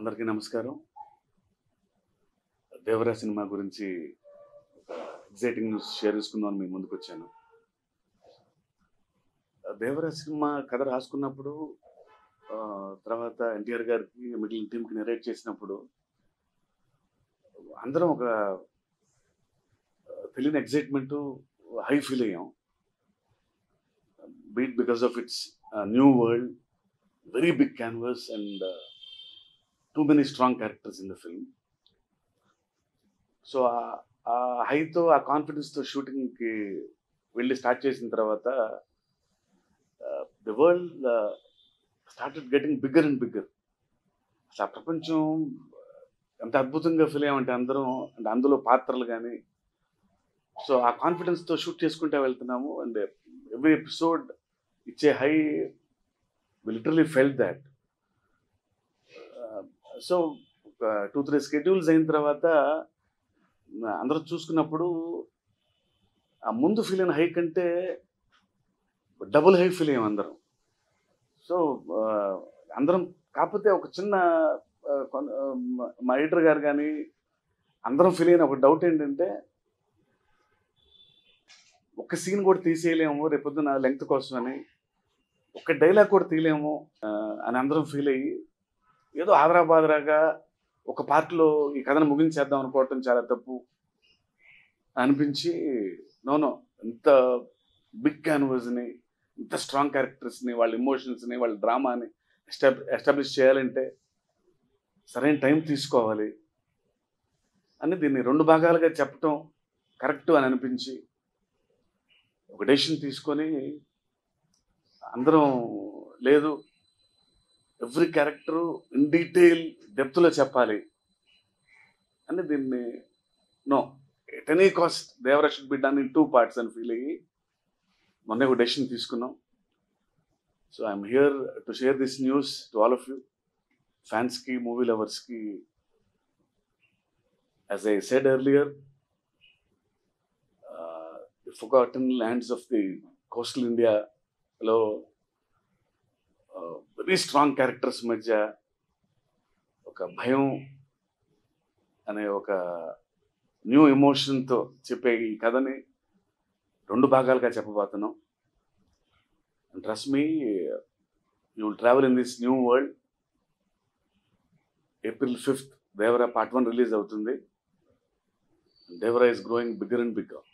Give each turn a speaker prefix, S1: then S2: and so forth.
S1: అందరికీ నమస్కారం. 'దేవరా' సినిమా గురించి ఒక ఎక్సైటింగ్ న్యూస్ షేర్ చేసుకుందామని మీ ముందుకొచ్చాను. 'దేవరా' సినిమా కథ రాసుకున్నప్పుడు తర్వాత ఎన్టీఆర్ గారికి మిగిలిన టీమ్‌కి నరేట్ చేసినప్పుడు అందరం ఒక తెలియని ఎక్సైట్‌మెంటు, హై ఫీల్ అయ్యాం. But because of it's new world, very big canvas and too many strong characters in the film. So ఆ హైతో, ఆ కాన్ఫిడెన్స్తో షూటింగ్కి వెళ్ళి స్టార్ట్ చేసిన తర్వాత the world started getting bigger and bigger. అసలు ఆ ప్రపంచం ఎంత అద్భుతంగా ఫీల్ అయ్యామంటే అందరం, అంటే అందులో పాత్రలు కానీ. సో ఆ కాన్ఫిడెన్స్తో షూట్ చేసుకుంటూ వెళ్తున్నాము. అండ్ ఎవ్రీ ఎపిసోడ్ ఇచ్చే high, we literally felt that. So ఒక 2-3 స్కెడ్యూల్స్ అయిన తర్వాత అందరూ చూసుకున్నప్పుడు ఆ ముందు ఫీల్ అయిన హై కంటే డబుల్ హై ఫీల్ అయ్యాం అందరం. సో అందరం, కాకపోతే ఒక చిన్న మా ఎడిటర్ గారు కానీ అందరం ఫీల్ అయిన ఒక డౌట్ ఏంటంటే, ఒక్క సీన్ కూడా తీసేయలేము రేపొద్దున లెంగ్త్ కోసం అని, ఒక్క డైలాగ్ కూడా తీయలేము అని అందరం ఫీల్ అయ్యి, ఏదో ఆదరాబాదరాగా ఒక పార్ట్లో ఈ కథను ముగించేద్దాం అనుకోవటం చాలా తప్పు అనిపించి, నో ఇంత బిగ్ క్యాన్వాస్ని, ఇంత స్ట్రాంగ్ క్యారెక్టర్స్ని, వాళ్ళ ఎమోషన్స్ని, వాళ్ళ డ్రామాని ఎస్టాబ్లిష్ చేయాలంటే సరైన టైం తీసుకోవాలి అని దీన్ని 2 భాగాలుగా చెప్పటం కరెక్ట్ అని అనిపించి ఒక డెసిషన్ తీసుకొని అందరం, లేదు ఎవ్రీ క్యారెక్టరు ఇన్ డీటెయిల్ డెప్త్లో చెప్పాలి అని దీన్ని, no at any cost Devara should be done in 2 parts అని ఫీల్ అయ్యి మొన్నే ఒక డెసిషన్ తీసుకున్నాం. So I'm here to share this news to all of you, ఫ్యాన్స్కి, మూవీ లవర్స్కి. As I said earlier, the forgotten lands of the coastal ఇండియాలో very strong characters మధ్య ఒక భయం అనే ఒక న్యూ ఎమోషన్తో చెప్పే ఈ కథని 2 భాగాలుగా చెప్పబోతున్నాం. And trust me, you will travel in this new world. April 5th Devara Part 1 release అవుతుంది. Devara is growing bigger and bigger.